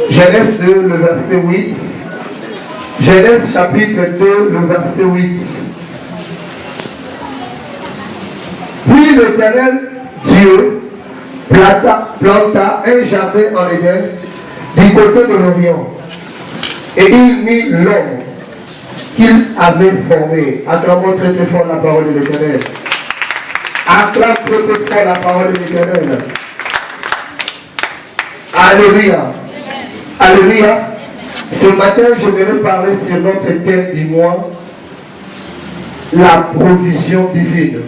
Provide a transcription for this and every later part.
Genèse 2, le verset 8. Genèse chapitre 2, le verset 8. Puis l'Éternel Dieu planta un jardin en Éden du côté de l'Orient. Et il mit l'homme qu'il avait formé. Acclamons très très fort la parole de l'Éternel. Acclame très très fort la parole de l'Éternel. Alléluia. Alléluia. Ce matin, je vais parler sur notre thème du mois, la provision divine.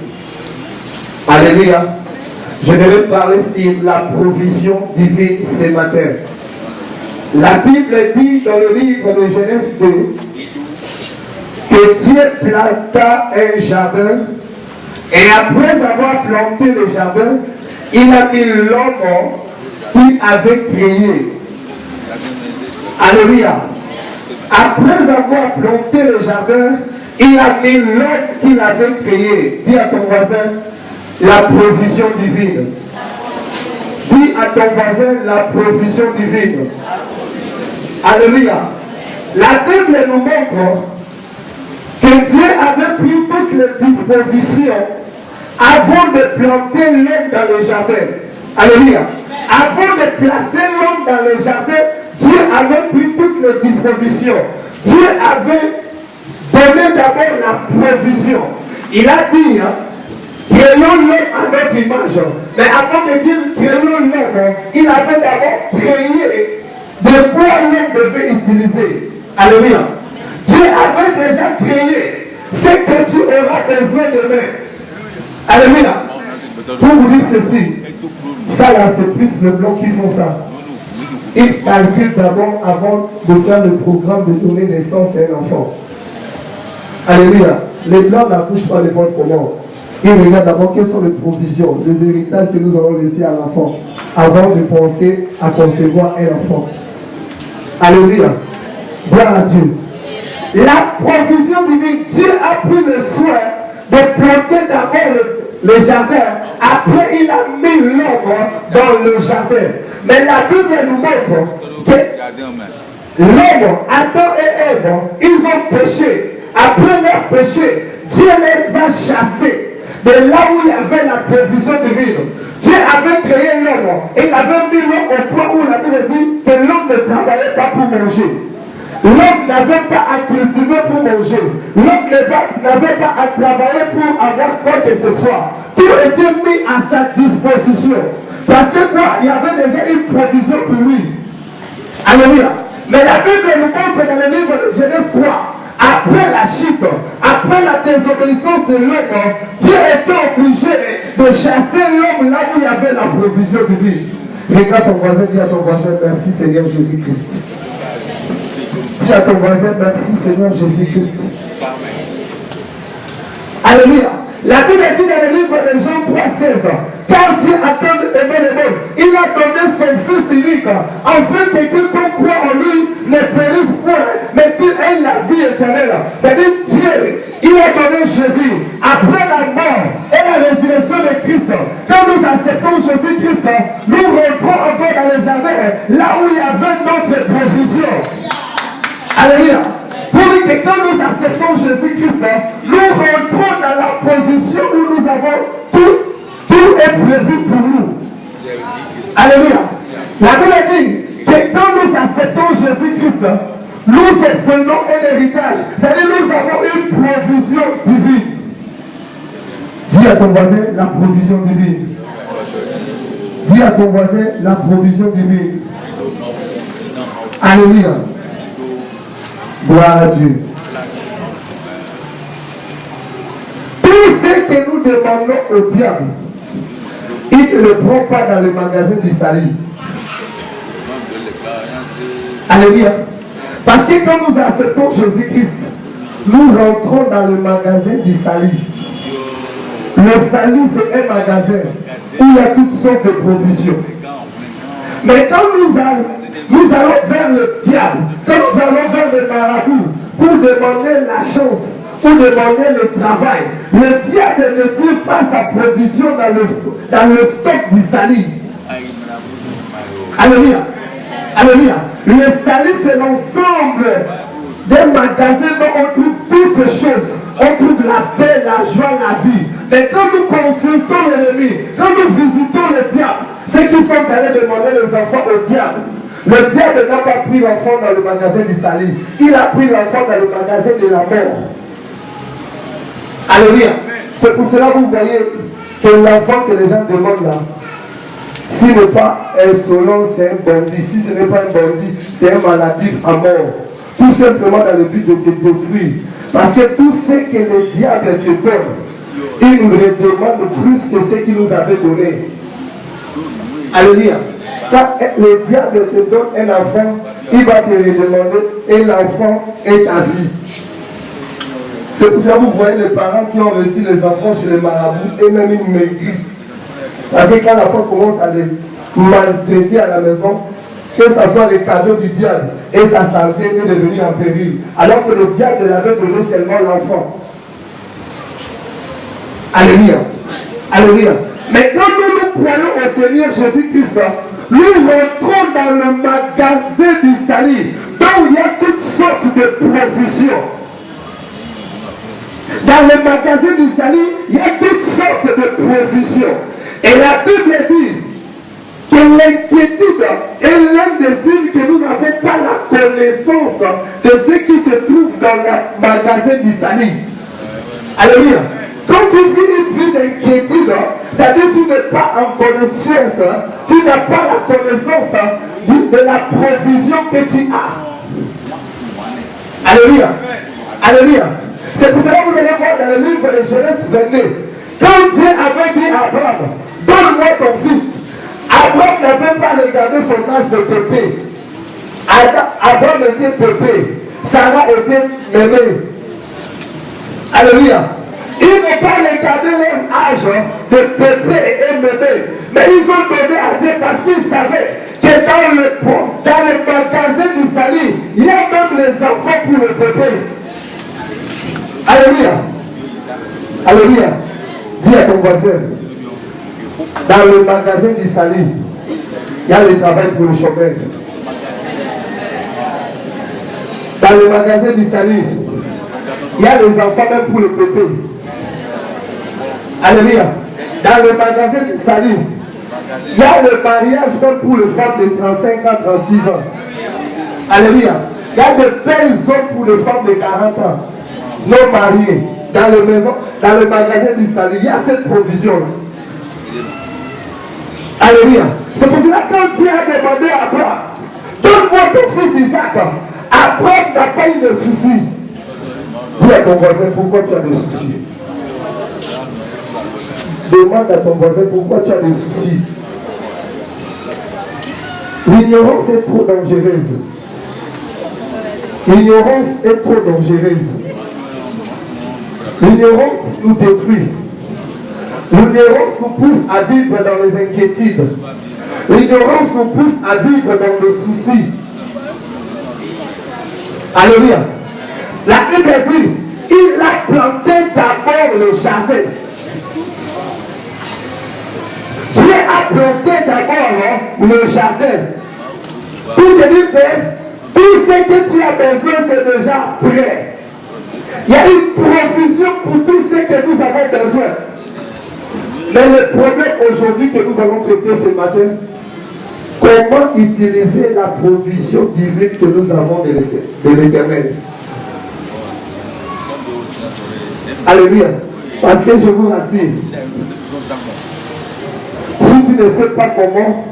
Alléluia. Je vais parler sur la provision divine ce matin. La Bible dit dans le livre de Genèse 2 que Dieu planta un jardin et après avoir planté le jardin, il a mis l'homme qu'il avait créé. Alléluia. Après avoir planté le jardin, il a mis l'homme qu'il avait créé. Dis à ton voisin, la provision divine. Dis à ton voisin, la provision divine. Alléluia. La Bible nous montre que Dieu avait pris toutes les dispositions avant de planter l'homme dans le jardin. Alléluia. Avant de placer l'homme dans le jardin, Dieu avait pris toutes les dispositions. Dieu avait donné d'abord la provision. Il a dit, créons l'homme à notre image. Mais avant de dire créons l'homme, il avait d'abord créé de quoi l'homme devait utiliser. Alléluia. Dieu avait déjà créé ce que tu auras besoin demain. Alléluia. Pour vous dire ceci, ça là c'est plus les blancs qui font ça. Ils calculent d'abord avant de faire le programme de donner naissance à un enfant. Alléluia. Les blancs n'accouchent pas n'importe comment. Ils regardent d'abord quelles sont les provisions, les héritages que nous allons laisser à l'enfant avant de penser à concevoir un enfant. Alléluia. Gloire à Dieu. La provision divine, Dieu a pris le soin de planter d'abord le jardin. Après, il a mis l'homme dans le jardin. Mais la Bible nous montre que l'homme, Adam et Ève, ils ont péché. Après leur péché, Dieu les a chassés de là où il y avait la provision divine. Dieu avait créé l'homme et il avait mis l'homme au point où la Bible dit que l'homme ne travaillait pas pour manger. L'homme n'avait pas à cultiver pour manger. L'homme n'avait pas à travailler pour avoir quoi que ce soit. Tout était mis à sa disposition. Parce que quoi? Il y avait déjà une provision pour lui. Alléluia. Mais la Bible nous montre dans le livre de Genèse 3, après la chute, après la désobéissance de l'homme, Dieu était obligé de chasser l'homme là où il y avait la provision divine. Regarde ton voisin, dis à ton voisin, merci Seigneur Jésus-Christ. Dis à ton voisin, merci Seigneur Jésus-Christ. Alléluia. La Bible dit dans le livre de Jean 3,16, car Dieu a tant aimé le monde, il a donné son Fils unique, afin que quiconque croit en lui ne périsse point, mais qu'il ait la vie éternelle. C'est-à-dire Dieu, il a donné Jésus après la mort et la résurrection de Christ. Quand nous acceptons Jésus-Christ, nous rentrons encore dans le jardin, là où il y avait notre provision. Alléluia. Pour dire que quand nous acceptons Jésus-Christ, nous rentrons dans la position où nous avons tout est prévu pour nous. Alléluia. La Bible dit que quand nous acceptons Jésus-Christ, nous obtenons un héritage. C'est-à-dire nous avons une provision divine. Dis à ton voisin la provision divine. Dis à ton voisin la provision divine. Alléluia. Gloire à Dieu. Tout ce que nous demandons au diable, il ne le prend pas dans le magasin du salut. Alléluia. Parce que quand nous acceptons Jésus-Christ, nous rentrons dans le magasin du salut. Le salut, c'est un magasin où il y a toutes sortes de provisions. Mais quand nous allons vers le diable, quand nous allons vers le marabout pour demander la chance, pour demander le travail, le diable ne tire pas sa provision dans le stock du salut. Alléluia. Alléluia. Le salut, c'est l'ensemble des magasins dont on trouve toutes choses. On trouve la paix, la joie, la vie. Mais quand nous consultons l'ennemi, quand nous visitons le diable, ceux qui sont allés demander les enfants au diable, le diable n'a pas pris l'enfant dans le magasin du salut. Il a pris l'enfant dans le magasin de la mort. Alléluia. C'est pour cela que vous voyez que l'enfant que les gens demandent là, s'il n'est pas insolent, c'est un bandit. Si ce n'est pas un bandit, c'est un maladif à mort. Tout simplement dans le but de te détruire. Parce que tout ce que le diable te donne, il nous le demande plus que ce qu'il nous avait donné. Alléluia. Quand le diable te donne un enfant, il va te redemander et l'enfant est ta vie. C'est pour ça que vous voyez les parents qui ont reçu les enfants chez les marabouts et même ils maigrissent. Parce que quand l'enfant commence à les maltraiter à la maison, que ce soit les cadeaux du diable et sa santé est devenue en péril. Alors que le diable avait donné seulement l'enfant. Alléluia. Alléluia. Mais quand nous croyons au Seigneur Jésus-Christ, nous rentrons dans le magasin du salut, dont il y a toutes sortes de provisions. Dans le magasin du salut, il y a toutes sortes de provisions. Et la Bible dit que l'inquiétude est l'un des signes que nous n'avons pas la connaissance de ce qui se trouve dans le magasin du salut. Alléluia. Quand tu vis une vie d'inquiétude, c'est-à-dire que tu n'es pas en connaissance, tu n'as pas la connaissance de la provision que tu as. Alléluia. Alléluia. C'est pour cela que vous allez voir dans le livre de Genèse 22. Quand Dieu avait dit à Abraham, donne-moi ton fils. Abraham n'avait pas regardé son âge de pépé. Abraham était pépé. Sarah était mémé. Alléluia. Ils n'ont pas regardé leur âge de pépé et mémé. Mais ils ont donné à Dieu parce qu'ils savaient que dans le magasin du salut, il y a même les enfants pour le pépé. Alléluia. Alléluia. Dis à ton voisin, dans le magasin du salut, il y a le travail pour le chômeur. Dans le magasin du salut, il y a les enfants même pour le pépé. Alléluia. Dans le magasin du salut, il y a le mariage même pour les femmes de 35 ans, 36 ans. Alléluia. Il y a de belles hommes pour les femmes de 40 ans. Non mariés. Dans le magasin du salut, il y a cette provision-là. Alléluia. C'est pour cela que quand Dieu a demandé à Abraham, donne-moi ton fils Isaac, Abraham n'a pas eu de soucis. Dis à ton voisin pourquoi tu as des soucis. Demande à ton voisin pourquoi tu as des soucis. L'ignorance est trop dangereuse. L'ignorance est trop dangereuse. L'ignorance nous détruit. L'ignorance nous pousse à vivre dans les inquiétudes. L'ignorance nous pousse à vivre dans le souci. Alléluia. La Bible dit, il a planté d'abord le jardin. Dieu a planté d'abord le jardin. Pour te dire que tout ce que tu as besoin, c'est déjà prêt. Il y a une provision pour tout ce que nous avons besoin. Mais le problème aujourd'hui que nous allons traiter ce matin, comment utiliser la provision divine que nous avons de l'Éternel. Alléluia. Parce que je vous rassure, si tu ne sais pas comment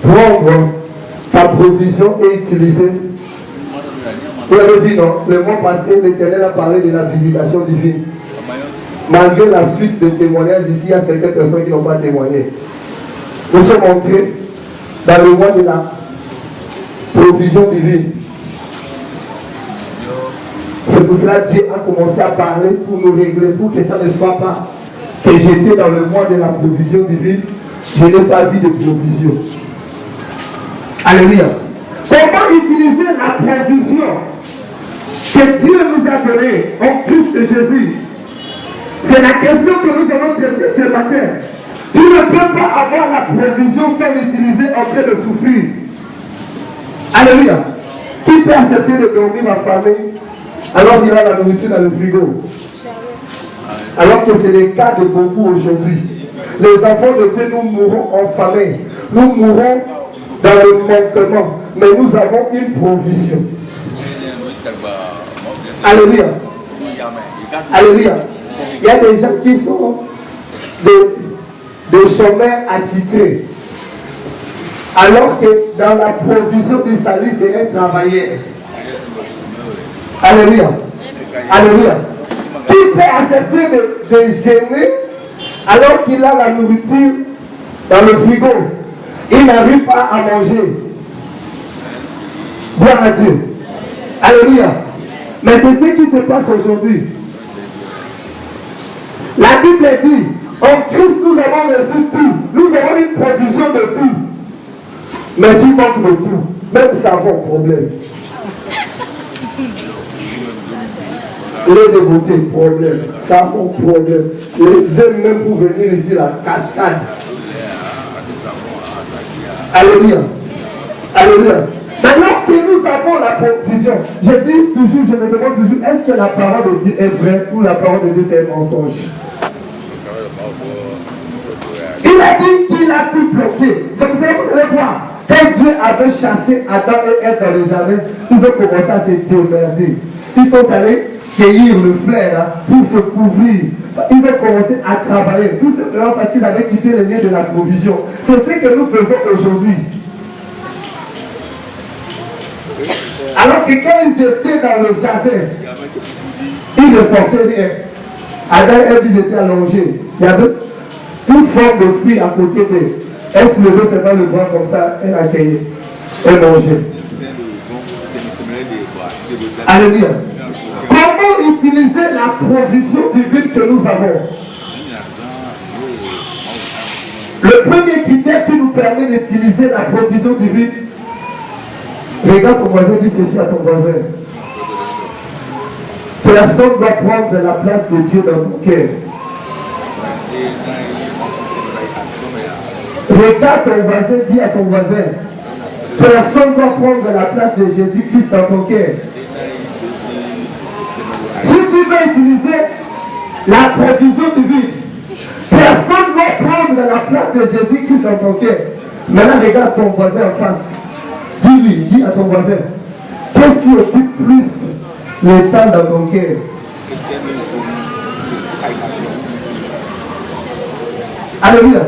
prendre ta provision et utiliser, vous l'avez vu, non? Le mois passé, l'Éternel a parlé de la visitation divine. Malgré la suite des témoignages ici, il y a certaines personnes qui n'ont pas témoigné. Nous sommes entrés dans le mois de la provision divine. C'est pour cela que Dieu a commencé à parler pour nous régler, pour que ça ne soit pas que j'étais dans le mois de la provision divine, je n'ai pas vu de provision. Alléluia. Comment utiliser la provision que Dieu nous a donnée en Christ Jésus? C'est la question que nous allons traiter ce matin. Tu ne peux pas avoir la provision sans l'utiliser en train de souffrir. Alléluia. Qui peut accepter de dormir affamé alors qu'il a la nourriture dans le frigo? Alors que c'est le cas de beaucoup aujourd'hui. Les enfants de Dieu, nous mourrons affamés. Nous mourrons dans le manquement. Mais nous avons une provision. Alléluia. Alléluia. Il y a des gens qui sont des chômeurs attitrés. Alors que dans la provision du salut, c'est un travailleur. Alléluia. Alléluia. Qui peut accepter de gêner alors qu'il a la nourriture dans le frigo? Il n'arrive pas à manger. Gloire à Dieu. Alléluia. Mais c'est ce qui se passe aujourd'hui. La Bible dit, en Christ nous avons reçu tout. Nous avons une provision de tout. Mais tu manques de tout. Même savon, problème. Les de beauté, problème. Savon, problème. Les aiment même pour venir ici, la cascade. Alléluia. Alléluia. Maintenant que nous avons la provision, je dis toujours, je me demande toujours, est-ce que la parole de Dieu est vraie ou la parole de Dieu c'est un mensonge? Il a dit qu'il a pu bloquer. C'est pour ça que vous allez voir. Quand Dieu avait chassé Adam et Ève dans le jardin, ils ont commencé à se démerder. Ils sont allés cueillir le flair là, pour se couvrir. Ils ont commencé à travailler. Tout simplement parce qu'ils avaient quitté le lien de la provision. C'est ce que nous faisons aujourd'hui. Alors que quand ils étaient dans le jardin, ils ne forçaient rien. Adam et Ève, ils étaient allongés. Il y avait toute forme de fruits à côté d'eux. Elle se levait seulement le bras comme ça, elle accueillait, elle mangeait. Alléluia. Comment utiliser la provision divine que nous avons? Le premier critère qui nous permet d'utiliser la provision divine, regarde ton voisin, dis ceci à ton voisin. Personne ne doit prendre la place de Dieu dans ton cœur. Regarde ton voisin, dis à ton voisin, personne ne doit prendre la place de Jésus-Christ dans ton cœur. Si tu veux utiliser la provision divine, personne ne doit prendre la place de Jésus-Christ dans ton cœur. Maintenant, regarde ton voisin en face. Dis-lui, dis à ton voisin, qu'est-ce qui occupe plus le temps dans ton cœur? Alléluia.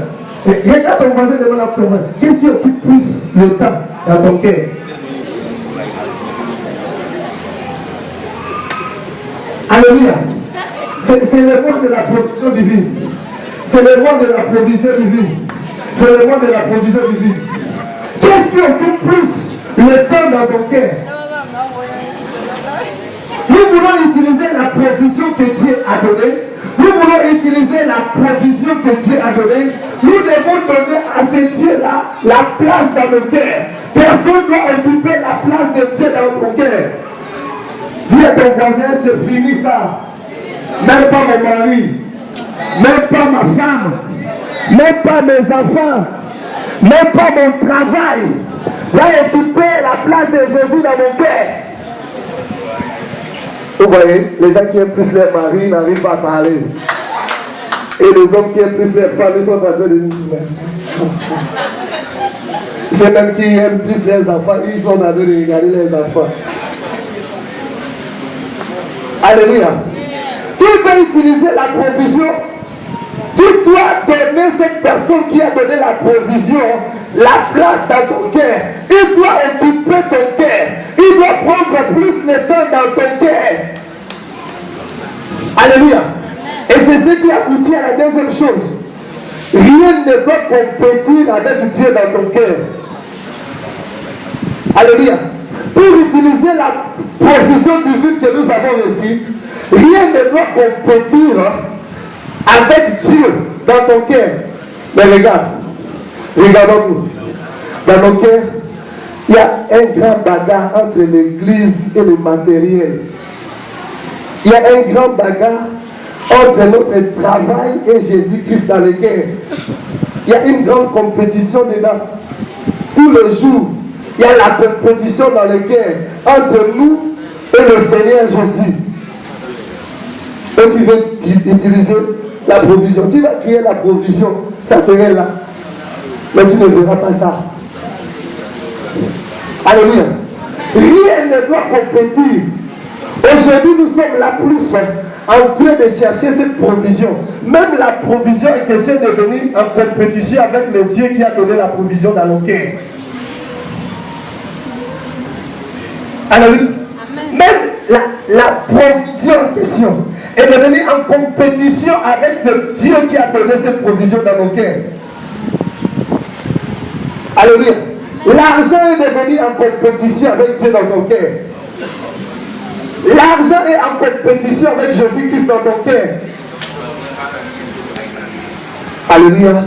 Regarde ton voisin devant la tombe. Qu'est-ce qui occupe plus le temps dans ton cœur? Alléluia. C'est le mois de la provision divine. C'est le mois de la provision divine. C'est le mois de la provision divine. Qu'est-ce qui occupe plus le temps dans ton cœur? Nous voulons utiliser la provision que Dieu a donnée. Nous voulons utiliser la provision que Dieu a donnée. Nous devons donner à ce Dieu-là la place dans le cœur. Personne ne doit occuper la place de Dieu dans ton cœur. Dis à ton voisin, c'est fini ça. Même pas mon mari, même pas ma femme, même pas mes enfants, même pas mon travail va occuper la place de Jésus dans mon cœur. Vous voyez, les gens qui aiment plus leur mari n'arrivent pas à parler. Et les hommes qui aiment plus leur femme, ils sont en train de dire. C'est même qui aiment plus les enfants, ils sont en train de regarder les enfants. Alléluia. Tu veux utiliser la provision, tu dois donner cette personne qui a donné la provision la place dans ton cœur. Il doit occuper ton cœur. Il doit prendre plus de temps dans ton cœur. Alléluia. Et c'est ce qui aboutit à la deuxième chose. Rien ne peut compétir avec Dieu dans ton cœur. Alléluia. Pour utiliser la provision divine que nous avons reçue, rien ne doit compétir avec Dieu dans ton cœur. Mais regarde, regardons-nous. Dans nos cœurs, il y a un grand bagarre entre l'église et le matériel. Il y a un grand bagarre entre notre travail et Jésus-Christ dans le cœur. il y a une grande compétition dedans. Tous les jours, il y a la compétition dans le cœur entre nous et le Seigneur Jésus. Et tu veux utiliser la provision. Tu vas créer la provision. Ça serait là. Mais tu ne verras pas ça. Alléluia. Rien ne doit compétir. Aujourd'hui, nous sommes là plus en train de chercher cette provision. Même la provision est question de venir en compétition avec le Dieu qui a donné la provision dans nos cœurs. Alléluia. Même la provision en question est devenue en compétition avec ce Dieu qui a donné cette provision dans nos cœurs. Alléluia. L'argent est devenu en compétition avec Dieu dans ton cœur. L'argent est en compétition avec Jésus-Christ dans ton cœur. Alléluia.